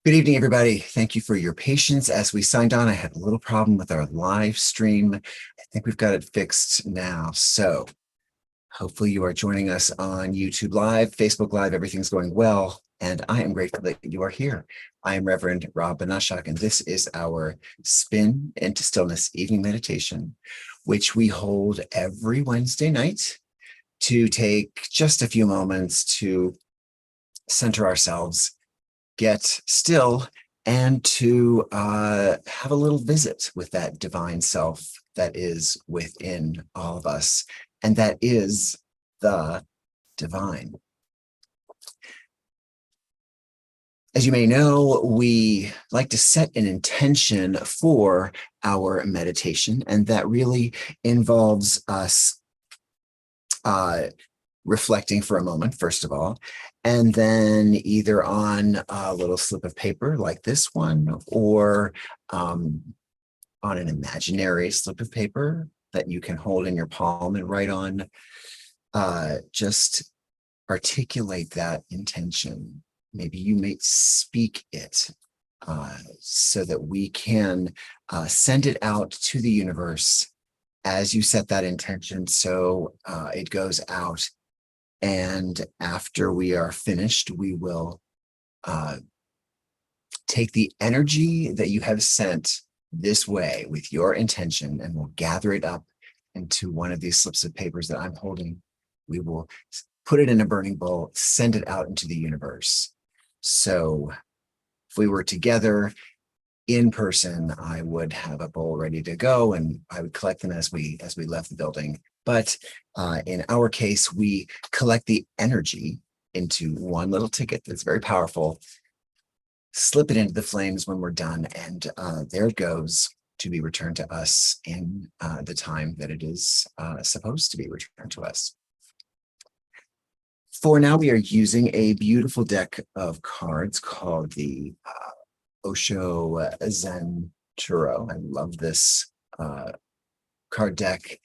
Good evening, everybody. Thank you for your patience as we signed on. I had a little problem with our live stream. I think we've got it fixed now. So hopefully you are joining us on YouTube Live, Facebook Live. Everything's going well. And I am grateful that you are here. I am Reverend Rob Banashak, and this is our Spin into Stillness evening meditation, which we hold every Wednesday night to take just a few moments to center ourselves, get still, and to have a little visit with that divine self that is within all of us, and that is the divine. As you may know, we like to set an intention for our meditation, and that really involves us reflecting for a moment, first of all, and then either on a little slip of paper like this one, or on an imaginary slip of paper that you can hold in your palm and write on, just articulate that intention. Maybe you may speak it so that we can send it out to the universe as you set that intention. So it goes out. And after we are finished, we will take the energy that you have sent this way with your intention, and we'll gather it up into one of these slips of papers that I'm holding. We will put it in a burning bowl, send it out into the universe. So if we were together in person, I would have a bowl ready to go, and I would collect them as we left the building. But in our case, we collect the energy into one little ticket that's very powerful, slip it into the flames when we're done, and there it goes to be returned to us in the time that it is supposed to be returned to us. For now, we are using a beautiful deck of cards called the Osho Zen Tarot. I love this card deck.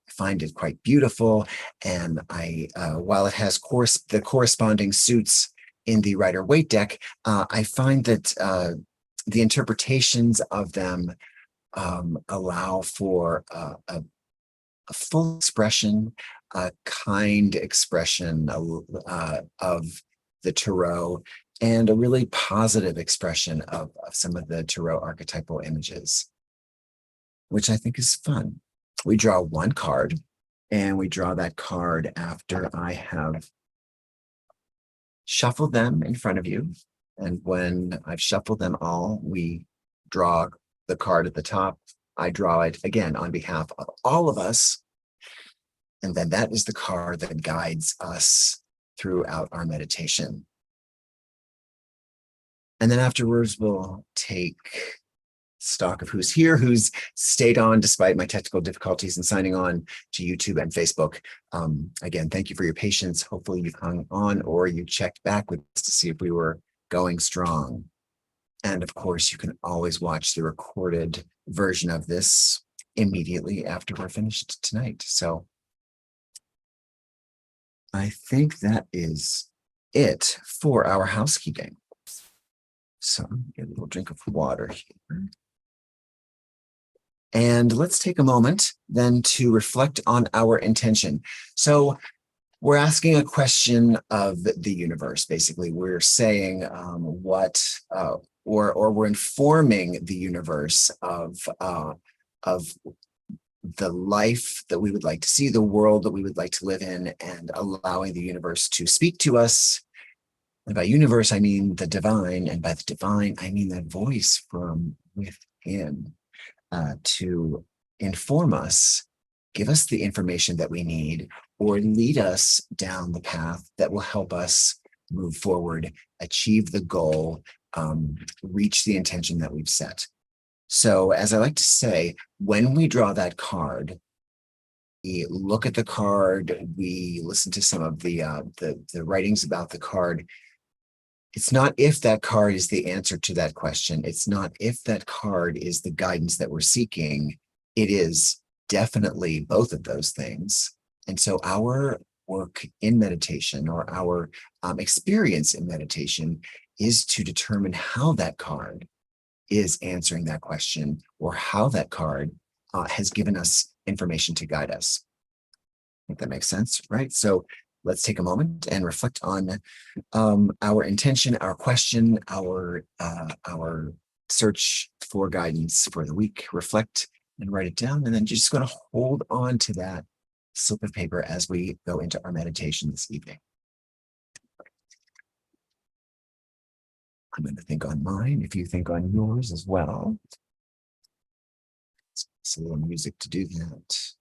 I find it quite beautiful, and while it has the corresponding suits in the Rider-Waite deck, I find that the interpretations of them allow for a full expression, a kind expression of the tarot, and a really positive expression of some of the tarot archetypal images, which I think is fun. We draw one card, and we draw that card after I have shuffled them in front of you. And when I've shuffled them all, we draw the card at the top. I draw it again on behalf of all of us. And then that is the card that guides us throughout our meditation. And then afterwards, we'll take stock of who's here, who's stayed on despite my technical difficulties in signing on to YouTube and Facebook. Again, thank you for your patience. Hopefully you've hung on, or you checked back with us to see if we were going strong. And of course, you can always watch the recorded version of this immediately after we're finished tonight. So I think that is it for our housekeeping. So get a little drink of water here. And let's take a moment then to reflect on our intention. So we're asking a question of the universe. Basically, we're saying or we're informing the universe of the life that we would like to see, the world that we would like to live in, and allowing the universe to speak to us. And by universe, I mean the divine, and by the divine, I mean that voice from within, to inform us, give us the information that we need, or lead us down the path that will help us move forward, achieve the goal, reach the intention that we've set. So as I like to say, when we draw that card, we look at the card, we listen to some of the writings about the card. It's not if that card is the answer to that question. It's not if that card is the guidance that we're seeking. It is definitely both of those things. And so our work in meditation, or our experience in meditation, is to determine how that card is answering that question, or how that card has given us information to guide us. I think that makes sense, right? So let's take a moment and reflect on our intention, our question, our search for guidance for the week. Reflect and write it down, and then just going to hold on to that slip of paper as we go into our meditation this evening. I'm going to think on mine, if you think on yours as well. It's a little music to do that.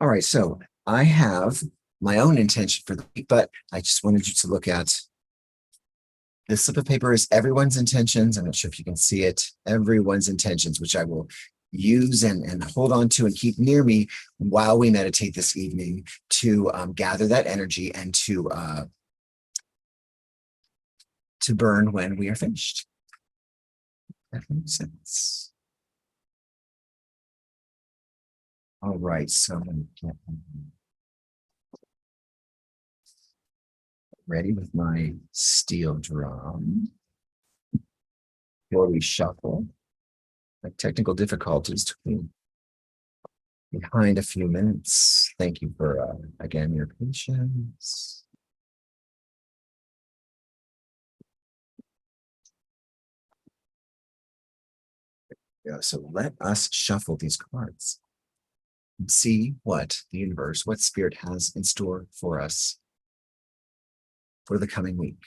All right, so I have my own intention for the week, but I just wanted you to look at this slip of paper is everyone's intentions. I'm not sure if you can see it, everyone's intentions, which I will use and hold on to and keep near me while we meditate this evening to gather that energy and to burn when we are finished. That makes sense. All right, so I'm going to get ready with my steel drum. Before we shuffle, like technical difficulties took me behind a few minutes. Thank you for, again, your patience. Yeah, so let us shuffle these cards and see what the universe, what spirit has in store for us for the coming week.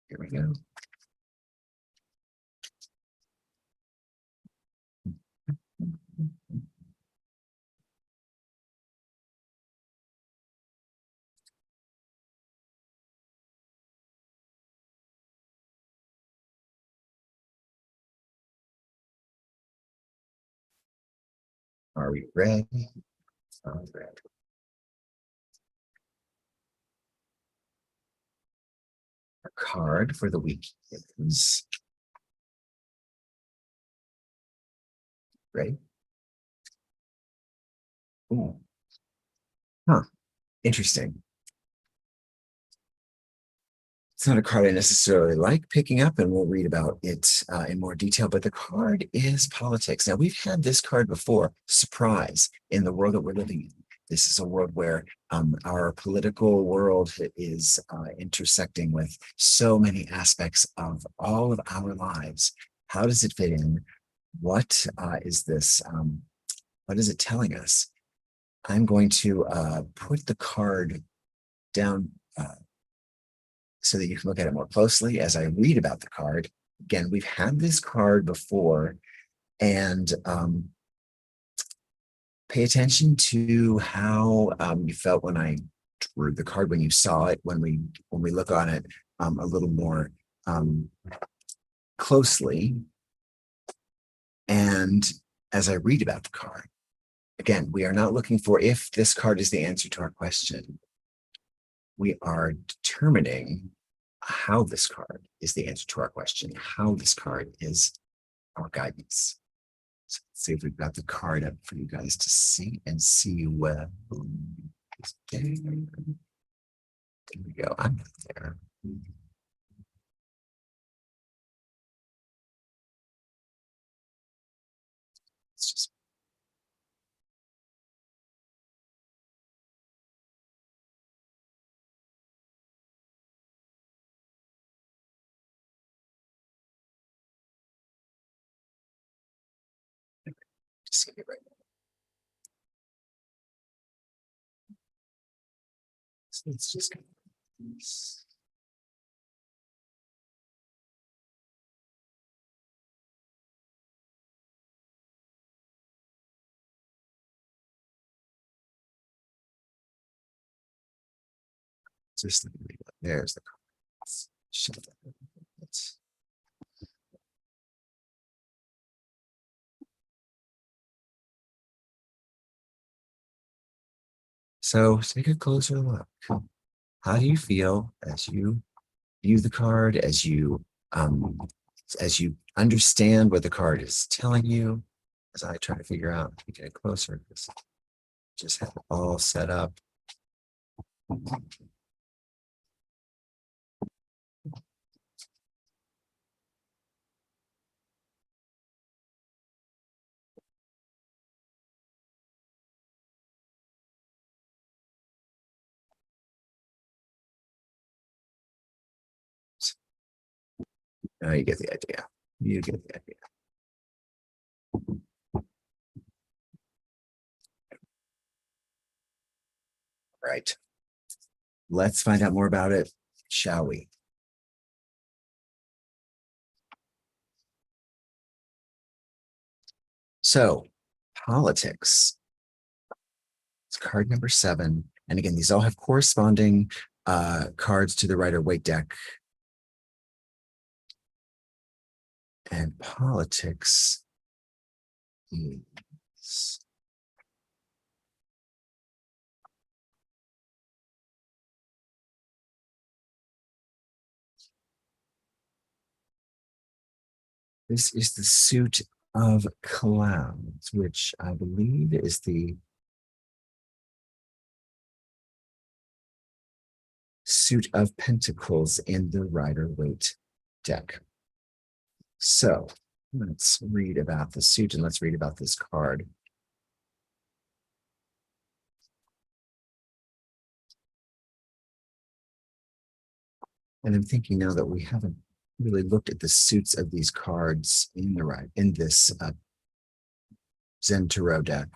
Here we go. Are we ready? All right. Our card for the week is ready. Ooh. Huh. Interesting. It's not a card I necessarily like picking up, and we'll read about it in more detail, but the card is politics. Now, we've had this card before, surprise, in the world that we're living in. This is a world where our political world is intersecting with so many aspects of all of our lives. How does it fit in? What is this? What is it telling us? I'm going to put the card down so that you can look at it more closely as I read about the card. Again, we've had this card before, and pay attention to how you felt when I drew the card, when you saw it, when we look on it a little more closely. And as I read about the card, again, we are not looking for if this card is the answer to our question. We are determining how this card is the answer to our question, how this card is our guidance. So let's see if we've got the card up for you guys to see and see well. There we go. I'm there. It's just see it right now. So it's just kind of just there's the cards. Shut that. So take a closer look. How do you feel as you view the card, um, as you understand what the card is telling you? As I try to figure out, to get closer, just have it all set up. Now you get the idea. You get the idea. Right. Let's find out more about it, shall we? So, politics. It's card number 7. And again, these all have corresponding cards to the Rider-Waite deck. And politics is this is the suit of clouds, which I believe is the suit of pentacles in the Rider-Waite deck. So let's read about the suit and let's read about this card. And I'm thinking now that we haven't really looked at the suits of these cards in this Zen Tarot deck.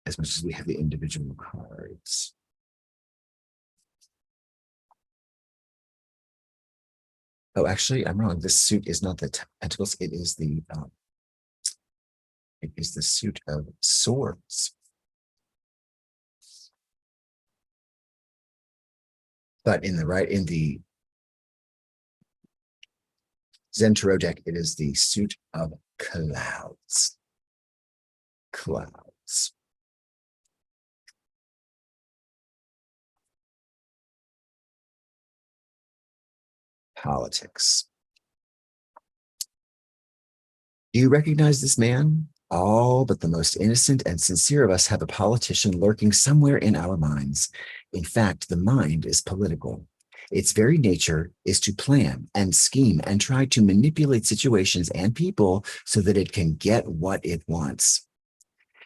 As much as we have the individual cards. Oh, actually, I'm wrong. This suit is not the pentacles. It is the suit of swords. But in the Zen Tarot deck, it is the suit of clouds. Clouds. Politics. Do you recognize this man? All but the most innocent and sincere of us have a politician lurking somewhere in our minds. In fact, the mind is political. Its very nature is to plan and scheme and try to manipulate situations and people so that it can get what it wants.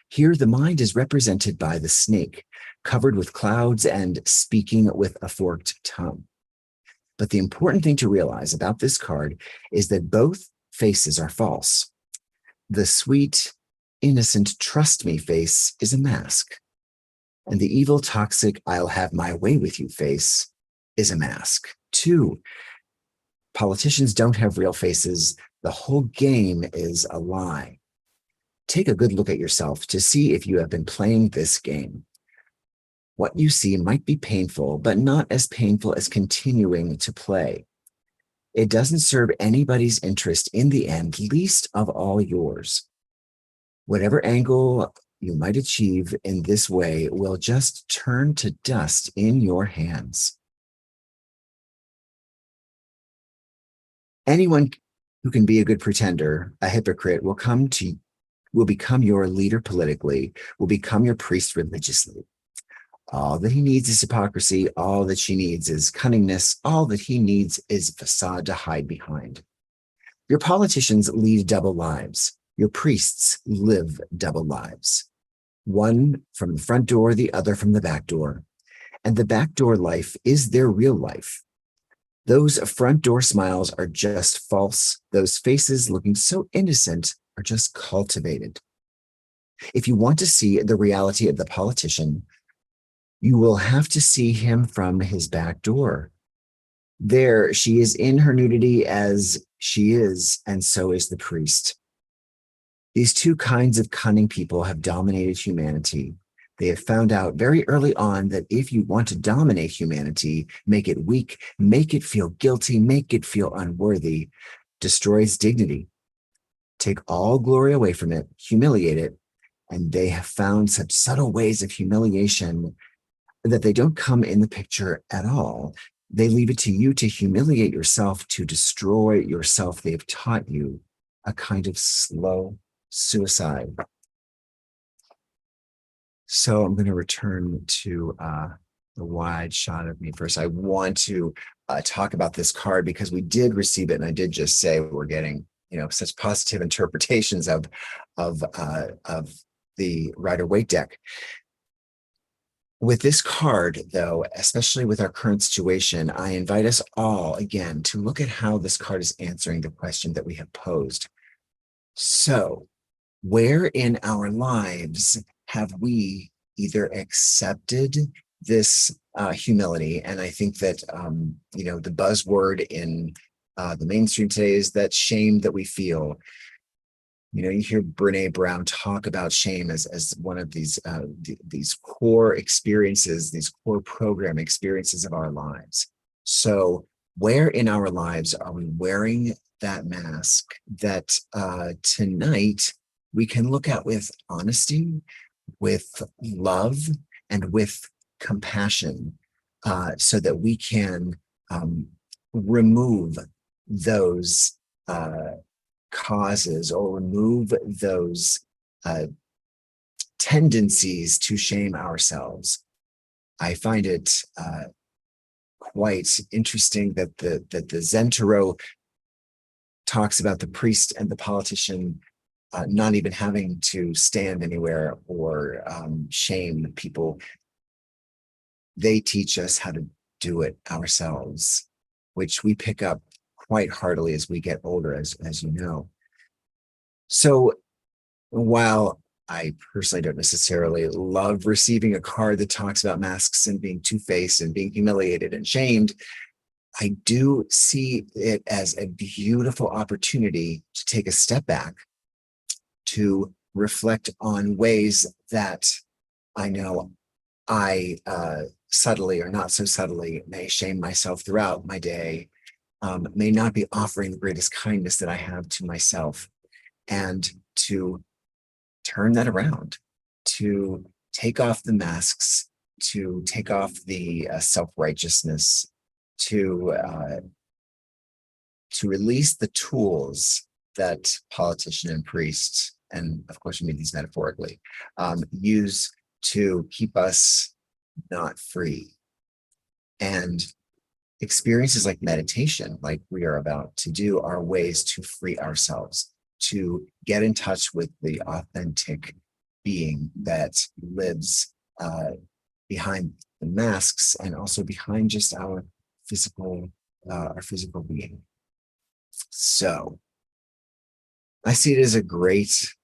Here, the mind is represented by the snake, covered with clouds and speaking with a forked tongue. But the important thing to realize about this card is that both faces are false. The sweet, innocent, trust me face is a mask. And the evil, toxic, I'll have my way with you face is a mask. 2, politicians don't have real faces. The whole game is a lie. Take a good look at yourself to see if you have been playing this game. What you see might be painful, but not as painful as continuing to play. It doesn't serve anybody's interest in the end, least of all yours. Whatever angle you might achieve in this way will just turn to dust in your hands. Anyone who can be a good pretender, a hypocrite, will become your leader politically, will become your priest religiously. All that he needs is hypocrisy. All that she needs is cunningness. All that he needs is a facade to hide behind. Your politicians lead double lives. Your priests live double lives. One from the front door, the other from the back door. And the back door life is their real life. Those front door smiles are just false. Those faces looking so innocent are just cultivated. If you want to see the reality of the politician, you will have to see him from his back door. There, she is in her nudity as she is, and so is the priest. These two kinds of cunning people have dominated humanity. They have found out very early on that if you want to dominate humanity, make it weak, make it feel guilty, make it feel unworthy, destroy its dignity, take all glory away from it, humiliate it, and they have found such subtle ways of humiliation that they don't come in the picture at all. They leave it to you to humiliate yourself, to destroy yourself. They've taught you a kind of slow suicide. So I'm going to return to the wide shot of me first. I want to talk about this card because we did receive it, and I did just say we're getting such positive interpretations of the Rider-Waite deck. With this card, though, especially with our current situation, I invite us all again to look at how this card is answering the question that we have posed. So, where in our lives have we either accepted this humility? And I think that, the buzzword in the mainstream today is that shame that we feel. You hear Brene Brown talk about shame as one of these core experiences, these core program experiences of our lives. So where in our lives are we wearing that mask that tonight we can look at with honesty, with love, and with compassion, so that we can remove those causes or remove those tendencies to shame ourselves. I find it quite interesting that the Zen Tarot talks about the priest and the politician not even having to stand anywhere or shame people. They teach us how to do it ourselves, which we pick up quite heartily as we get older, as you know. So while I personally don't necessarily love receiving a card that talks about masks and being two-faced and being humiliated and shamed, I do see it as a beautiful opportunity to take a step back, to reflect on ways that I know I subtly or not so subtly may shame myself throughout my day, may not be offering the greatest kindness that I have to myself, and to turn that around, to take off the masks, to take off the self-righteousness, to release the tools that politician and priest, and of course we mean these metaphorically, use to keep us not free. And experiences like meditation, like we are about to do, are ways to free ourselves, to get in touch with the authentic being that lives behind the masks and also behind just our physical being. So I see it as a great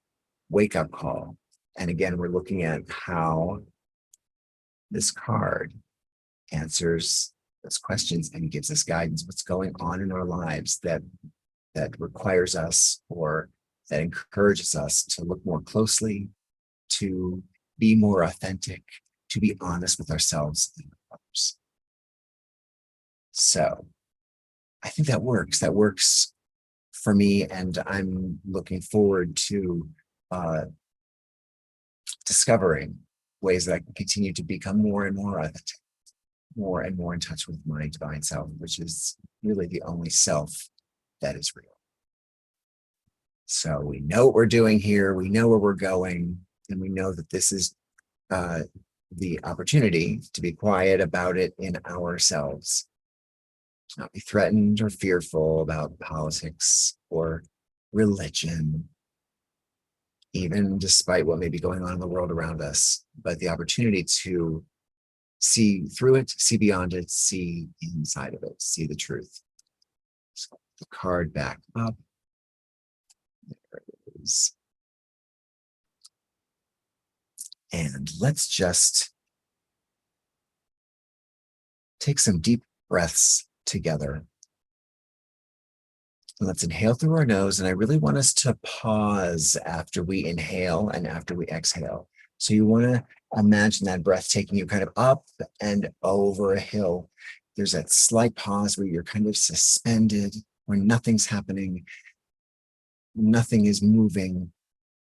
wake-up call. And again, we're looking at how this card answers those questions and gives us guidance. What's going on in our lives that requires us or that encourages us to look more closely, to be more authentic, to be honest with ourselves and others. So I think that works. That works for me, and I'm looking forward to discovering ways that I can continue to become more and more authentic, more and more in touch with my divine self, which is really the only self that is real. So we know what we're doing here, we know where we're going, and we know that this is the opportunity to be quiet about it in ourselves, to not be threatened or fearful about politics or religion, even despite what may be going on in the world around us, but the opportunity to see through it, see beyond it, see inside of it, see the truth. So the card back up. There it is. And let's just take some deep breaths together. Let's inhale through our nose. And I really want us to pause after we inhale and after we exhale. So you want to imagine that breath taking you kind of up and over a hill. There's that slight pause where you're kind of suspended, where nothing's happening, nothing is moving.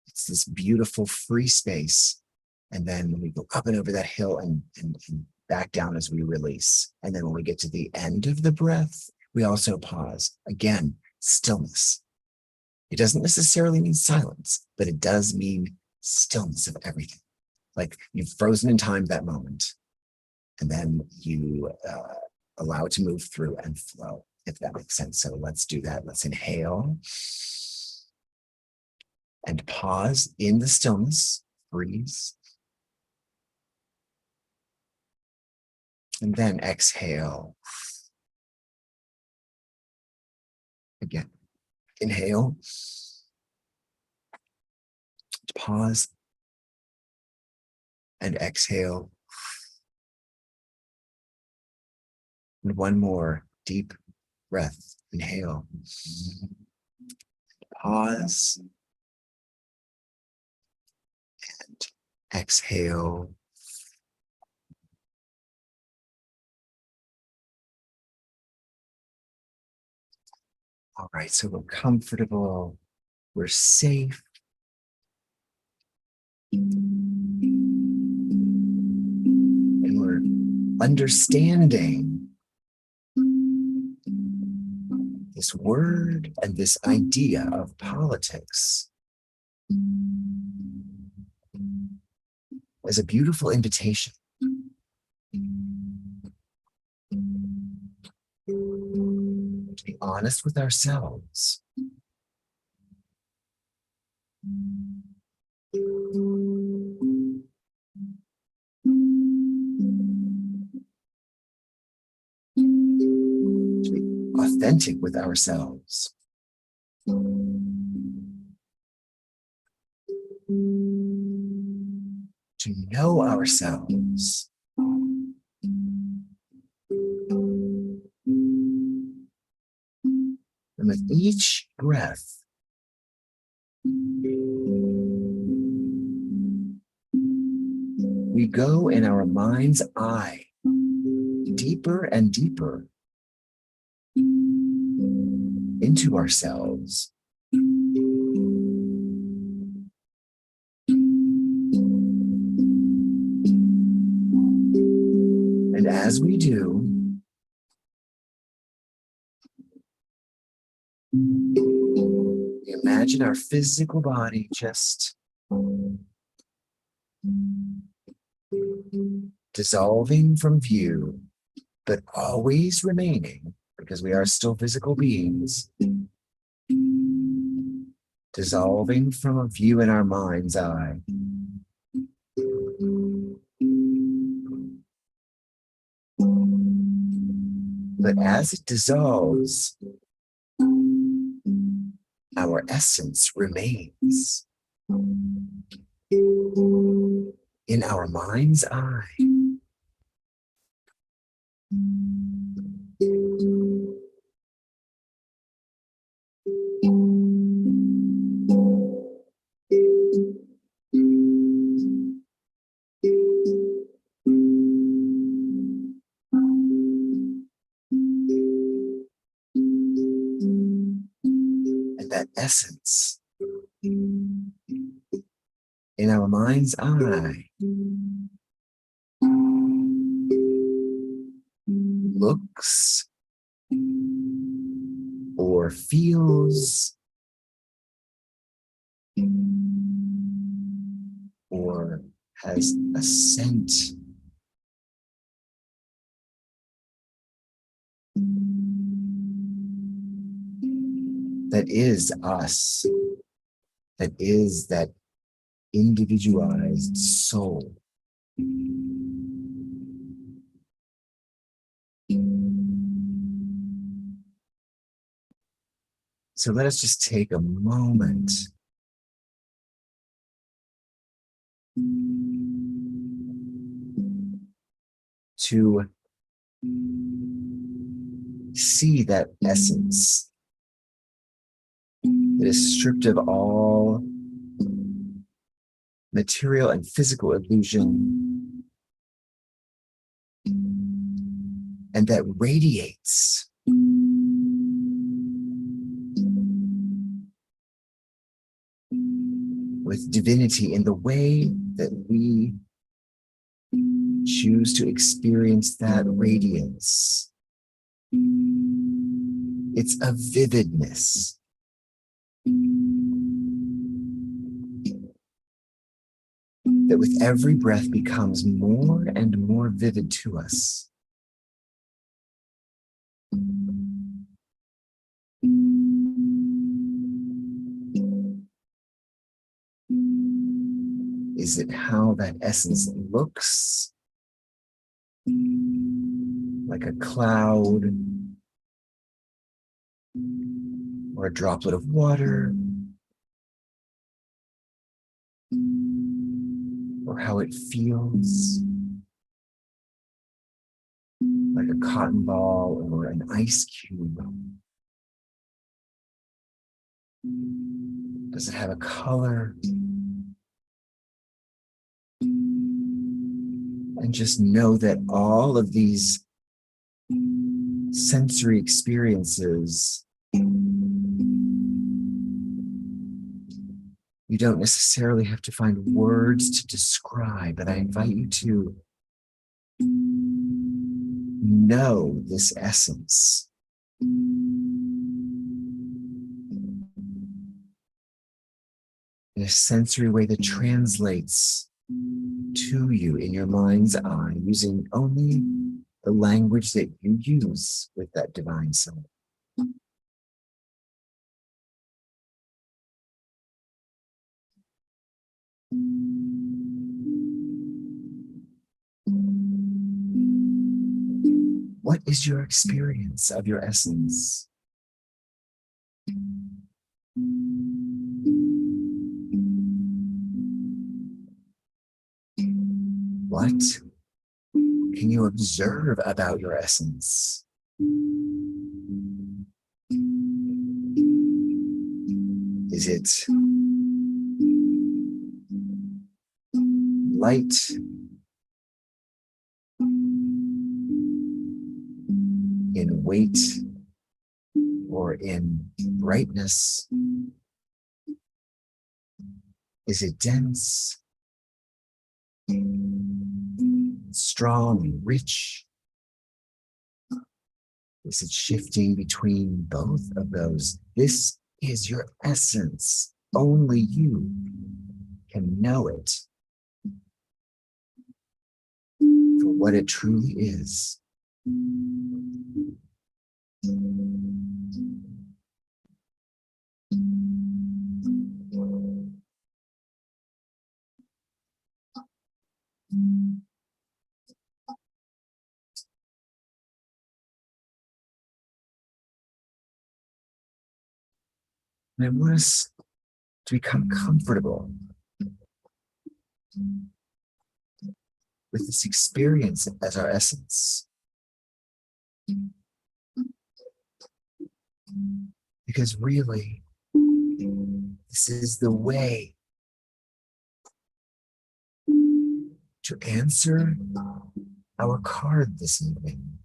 It's this beautiful free space. And then when we go up and over that hill and back down as we release. And then when we get to the end of the breath, we also pause. Again, stillness. It doesn't necessarily mean silence, but it does mean stillness of everything. Like you've frozen in time that moment. And then you allow it to move through and flow, if that makes sense. So let's do that. Let's inhale and pause in the stillness. Breathe. And then exhale. Again, inhale, pause, and exhale. And one more deep breath. Inhale, pause, and exhale. All right, so we're comfortable, we're safe. And we're understanding this word and this idea of politics as a beautiful invitation to be honest with ourselves. To be authentic with ourselves. To know ourselves. And with each breath, we go in our mind's eye deeper and deeper into ourselves. And as we do, we imagine our physical body just dissolving from view, but always remaining, because we are still physical beings, dissolving from a view in our mind's eye. But as it dissolves, our essence remains in our mind's eye. And that essence in our mind's eye looks or feels or has a scent that is us, that is that individualized soul. So let us just take a moment to see that essence that is stripped of all material and physical illusion, and that radiates with divinity in the way that we choose to experience that radiance. It's a vividness. That with every breath becomes more and more vivid to us. Is it how that essence looks? Like a cloud or a droplet of water? Or how it feels? Like a cotton ball or an ice cube? Does it have a color? And just know that all of these sensory experiences, you don't necessarily have to find words to describe, but I invite you to know this essence. In a sensory way that translates to you in your mind's eye, using only the language that you use with that divine self. What is your experience of your essence? What can you observe about your essence? Is it light? In weight or in brightness? Is it dense? Strong and rich? Is it shifting between both of those? This is your essence. Only you can know it for what it truly is. And I want us to become comfortable with this experience as our essence. Because really, this is the way to answer our card this evening.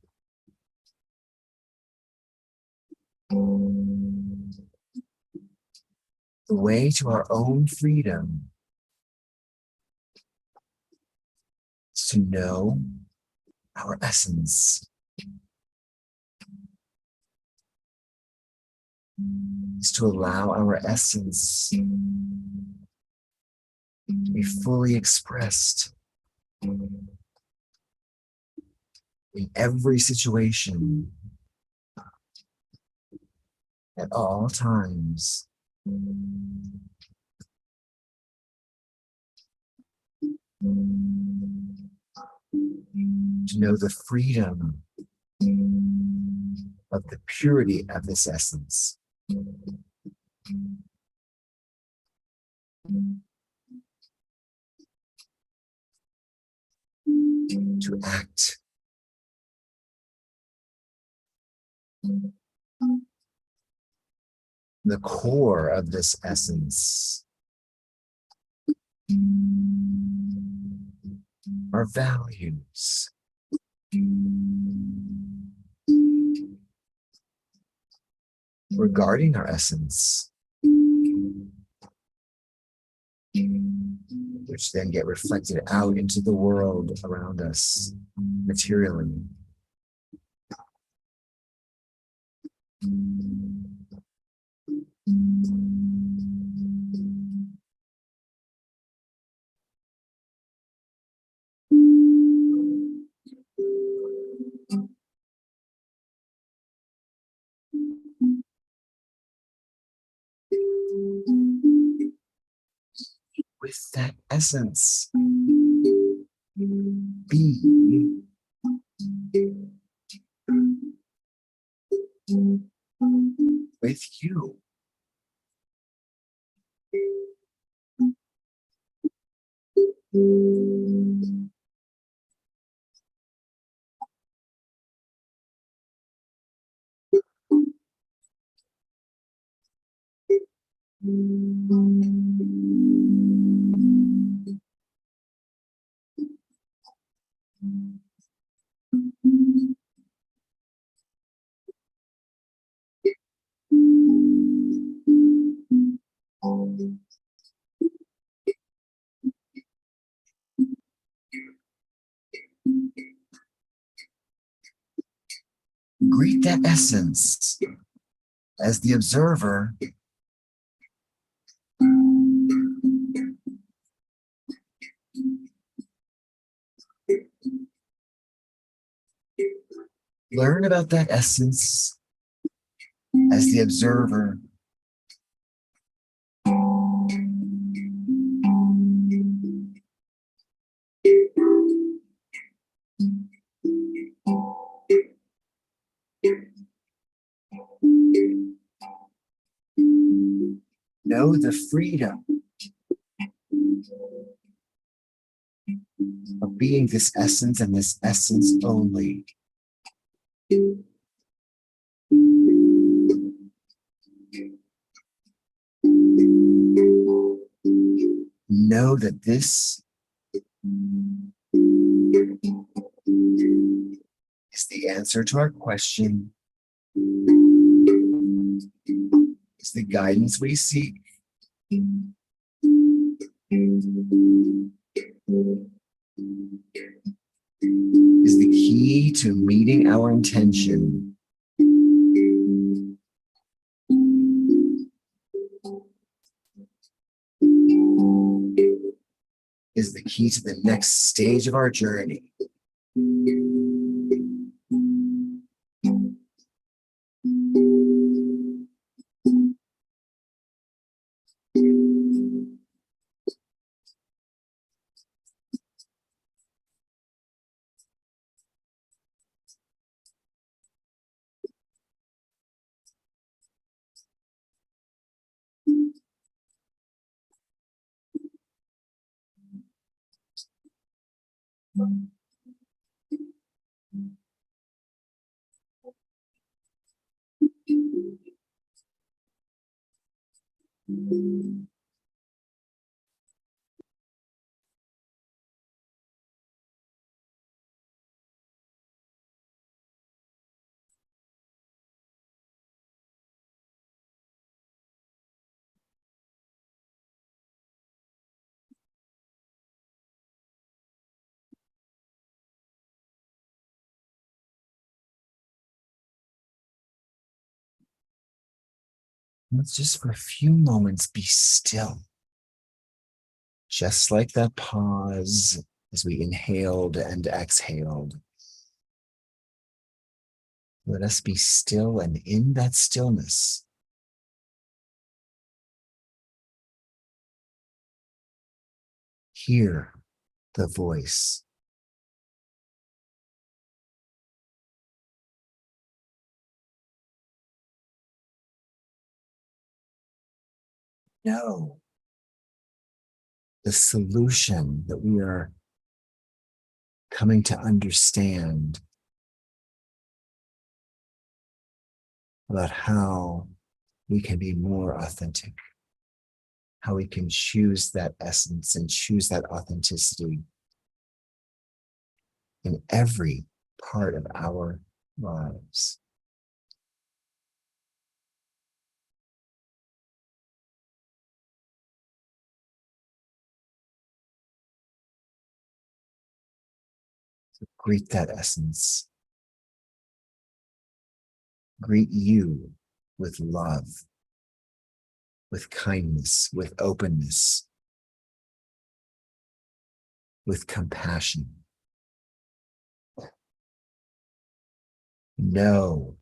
The way to our own freedom is to know our essence, is to allow our essence to be fully expressed in every situation, at all times. To know the freedom of the purity of this essence. to act. The core of this essence are values. Regarding our essence, which then get reflected out into the world around us materially. With that essence, be with you. Greet that essence as the observer. Learn about that essence as the observer. Know the freedom of being this essence and this essence only. Know that this is the answer to our question, is the guidance we seek, is the key to meeting our intention. Is the key to the next stage of our journey. Let's just for a few moments be still. Just like that pause as we inhaled and exhaled. Let us be still, and in that stillness, hear the voice. Know the solution that we are coming to understand about how we can be more authentic, how we can choose that essence and choose that authenticity in every part of our lives. So greet that essence. Greet you with love, with kindness, with openness, with compassion. Know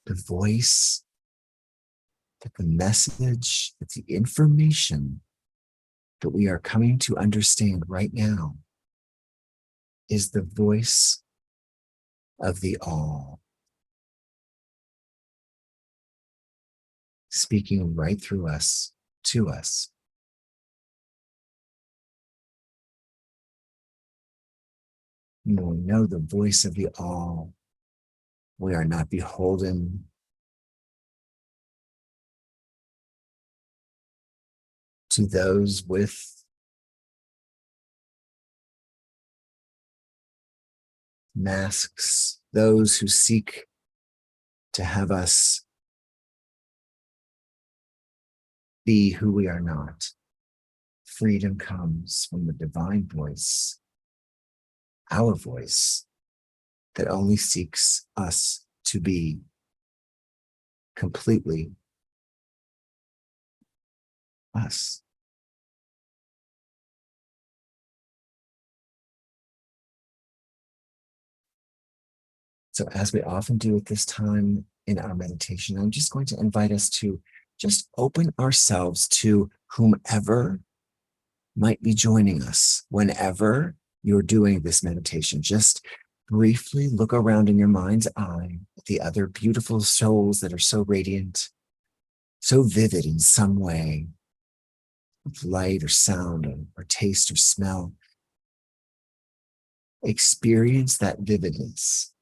the voice, that the message, that the information that we are coming to understand right now is the voice of the all, speaking right through us, to us. When we know the voice of the all, we are not beholden to those with masks, those who seek to have us be who we are not. Freedom comes from the divine voice, our voice, that only seeks us to be completely us. So, as we often do at this time in our meditation, I'm just going to invite us to just open ourselves to whomever might be joining us whenever you're doing this meditation. Just briefly look around in your mind's eye at the other beautiful souls that are so radiant, so vivid in some way, with light or sound or taste or smell. Experience that vividness.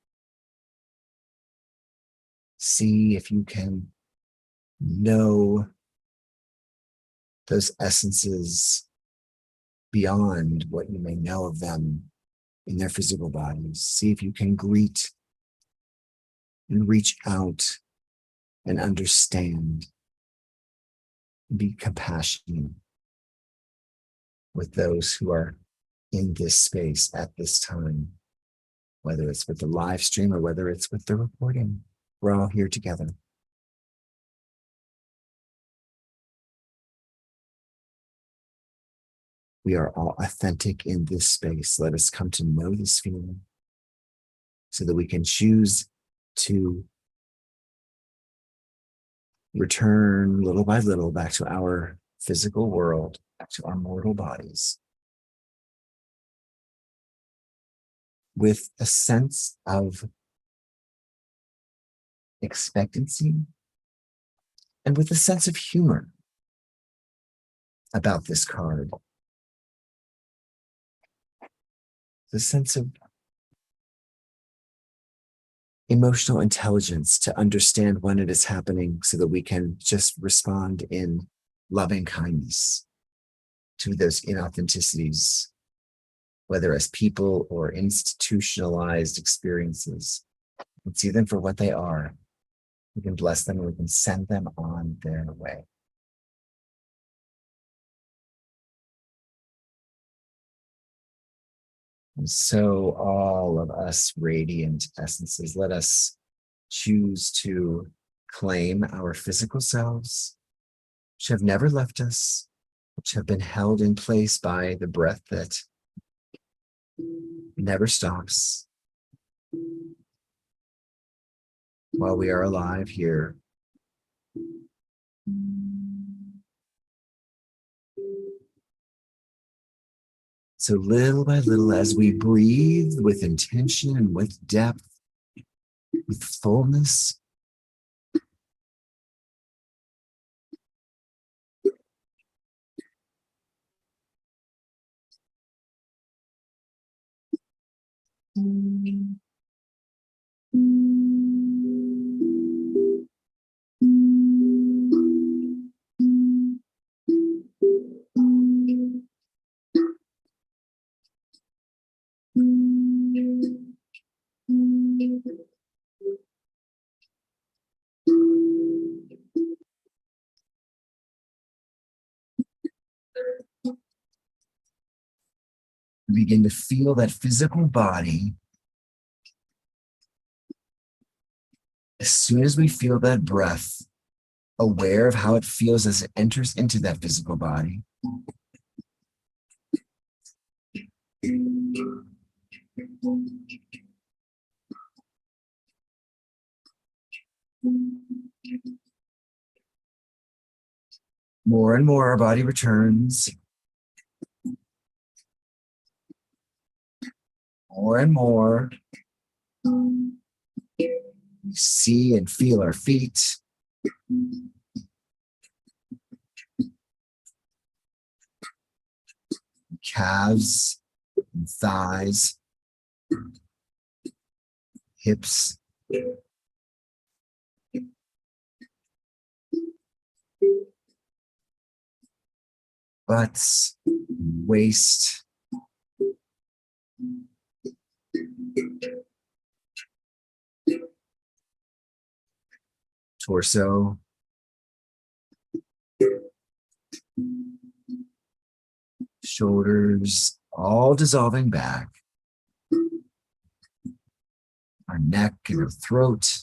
See if you can know those essences beyond what you may know of them in their physical bodies. See if you can greet and reach out and understand, be compassionate with those who are in this space at this time, whether it's with the live stream or whether it's with the recording. We're all here together. We are all authentic in this space. Let us come to know this feeling so that we can choose to return little by little back to our physical world, back to our mortal bodies, with a sense of expectancy and with a sense of humor about this card. The sense of emotional intelligence to understand when it is happening so that we can just respond in loving kindness to those inauthenticities, whether as people or institutionalized experiences. We can see them for what they are. We can bless them and we can send them on their way. And so all of us radiant essences, let us choose to claim our physical selves, which have never left us, which have been held in place by the breath that never stops while we are alive here. So little by little, as we breathe with intention and with depth, with fullness, Begin to feel that physical body. As soon as we feel that breath, aware of how it feels as it enters into that physical body. More and more, our body returns. More and more, we see and feel our feet. Calves and thighs, hips, butts, waist, torso, shoulders, all dissolving back. Our neck and our throat,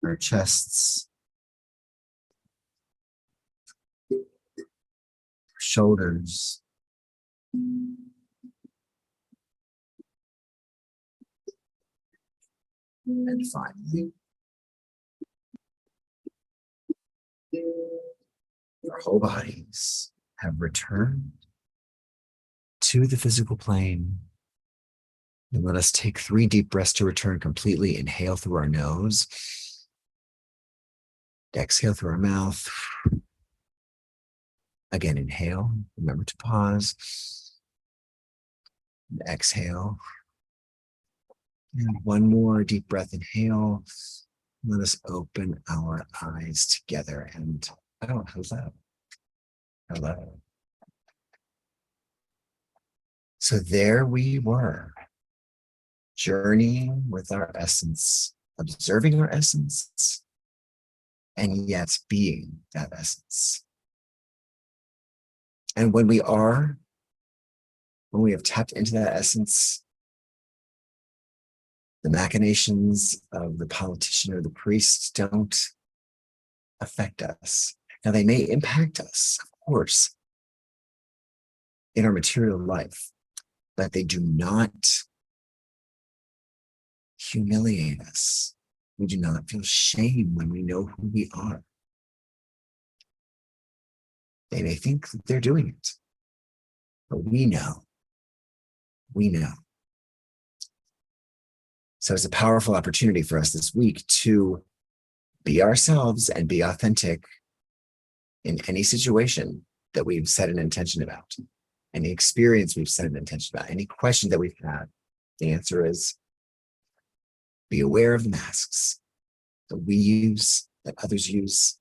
our chests, shoulders, and finally, our whole bodies have returned to the physical plane. And let us take 3 deep breaths to return completely. Inhale through our nose. Exhale through our mouth. Again, inhale. Remember to pause. And exhale. And one more deep breath. Inhale. Let us open our eyes together. And oh, hello. Hello. So there we were, journeying with our essence, observing our essence, and yet being that essence. And when we have tapped into that essence, the machinations of the politician or the priest don't affect us. Now, they may impact us, of course, in our material life, but they do not humiliate us. We do not feel shame when we know who we are. They may think that they're doing it, but we know. We know. So it's a powerful opportunity for us this week to be ourselves and be authentic in any situation that we've set an intention about, any experience we've set an intention about, any question that we've had. The answer is be aware of the masks that we use, that others use,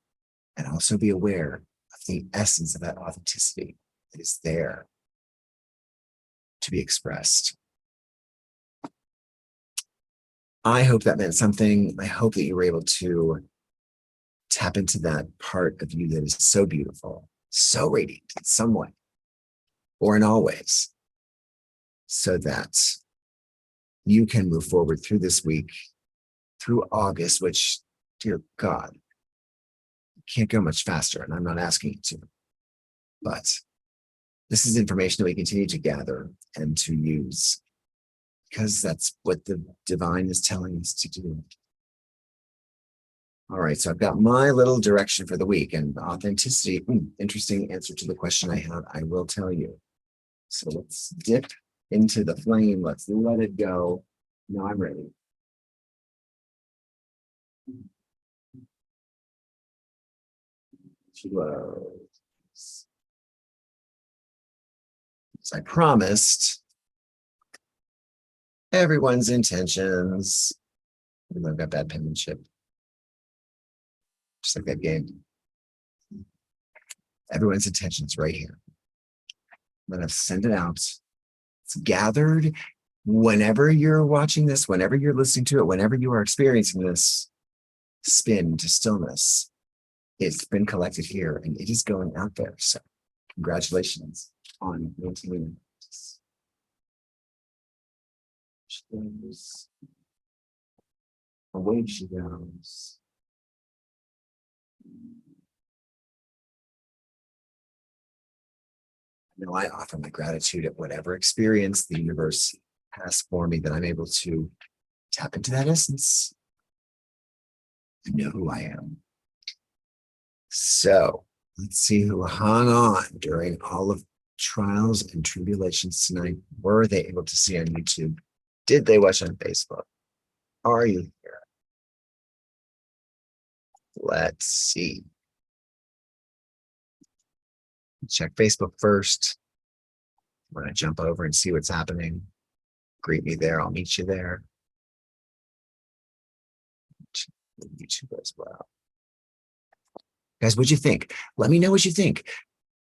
and also be aware of the essence of that authenticity that is there to be expressed. I hope that meant something. I hope that you were able to tap into that part of you that is so beautiful, so radiant in some way, or in all ways, so that you can move forward through this week, through August, which, dear God, can't go much faster, and I'm not asking you to. But this is information that we continue to gather and to use, because that's what the divine is telling us to do. All right, so I've got my little direction for the week, and authenticity, interesting answer to the question I have, I will tell you. So let's dip into the flame. Let's let it go. Now I'm ready. Close. I promised everyone's intentions. I've got bad penmanship. Just like that game. Everyone's intentions right here. I'm going to send it out. It's gathered whenever you're watching this, whenever you're listening to it, whenever you are experiencing this spin to stillness. It's been collected here and it is going out there. So congratulations on maintaining this. Away she goes. I know I offer my gratitude at whatever experience the universe has for me, that I'm able to tap into that essence and know who I am. So let's see who hung on during all of trials and tribulations tonight. Were they able to see on YouTube? Did they watch on Facebook? Are you here? Let's see. Check Facebook first. I'm going to jump over and see what's happening. Greet me there. I'll meet you there. YouTube as well. Guys, what'd you think? Let me know what you think.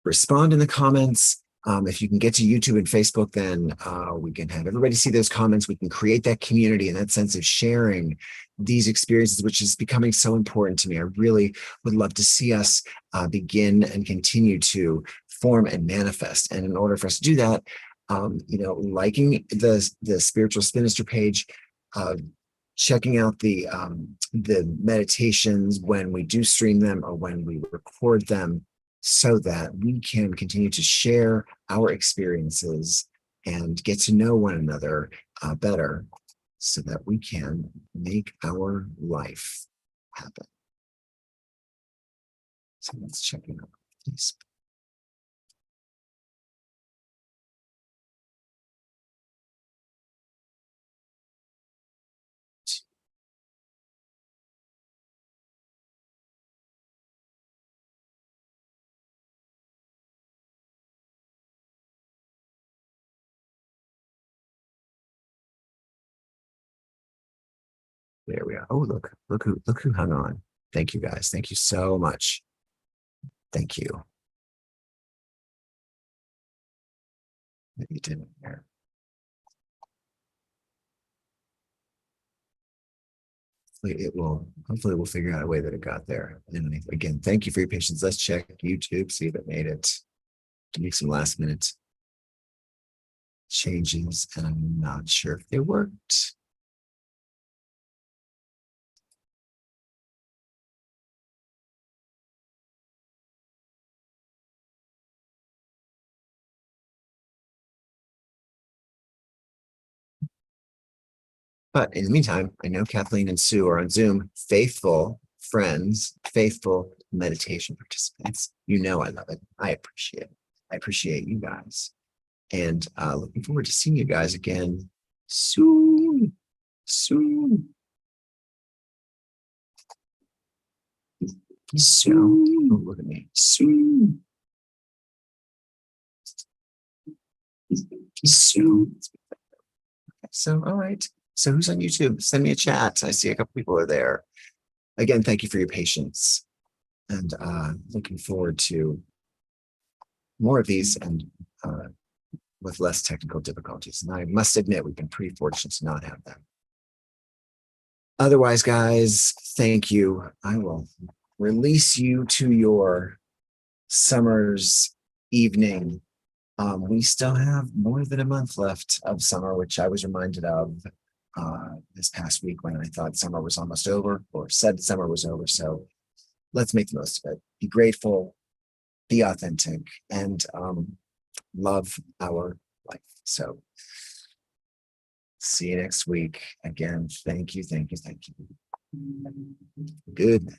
Respond in the comments. If you can get to YouTube and Facebook, then we can have everybody see those comments. We can create that community and that sense of sharing these experiences, which is becoming so important to me. I really would love to see us begin and continue to form and manifest. And in order for us to do that, liking the Spiritual Spinster page, checking out the meditations when we do stream them or when we record them, so that we can continue to share our experiences and get to know one another better, so that we can make our life happen. So let's check it out, please. There we are. Oh, look who hung on. Thank you guys. Thank you so much. Thank you. Maybe you didn't hear. Hopefully we'll figure out a way that it got there. And again, thank you for your patience. Let's check YouTube, see if it made it. Make some last minute changes, and I'm not sure if they worked. But in the meantime, I know Kathleen and Sue are on Zoom, faithful friends, faithful meditation participants. You know I love it. I appreciate it. I appreciate you guys. And looking forward to seeing you guys again soon. Soon. Soon. Oh, look at me. Soon. Soon. So, all right. So who's on YouTube? Send me a chat. I see a couple people are there. Again, thank you for your patience. And looking forward to more of these, and with less technical difficulties. And I must admit, we've been pretty fortunate to not have them. Otherwise, guys, thank you. I will release you to your summer's evening. We still have more than a month left of summer, which I was reminded of this past week when I thought summer was almost over, or said summer was over. So let's make the most of it. Be grateful, be authentic, and love our life. So see you next week. Again, thank you. Good night.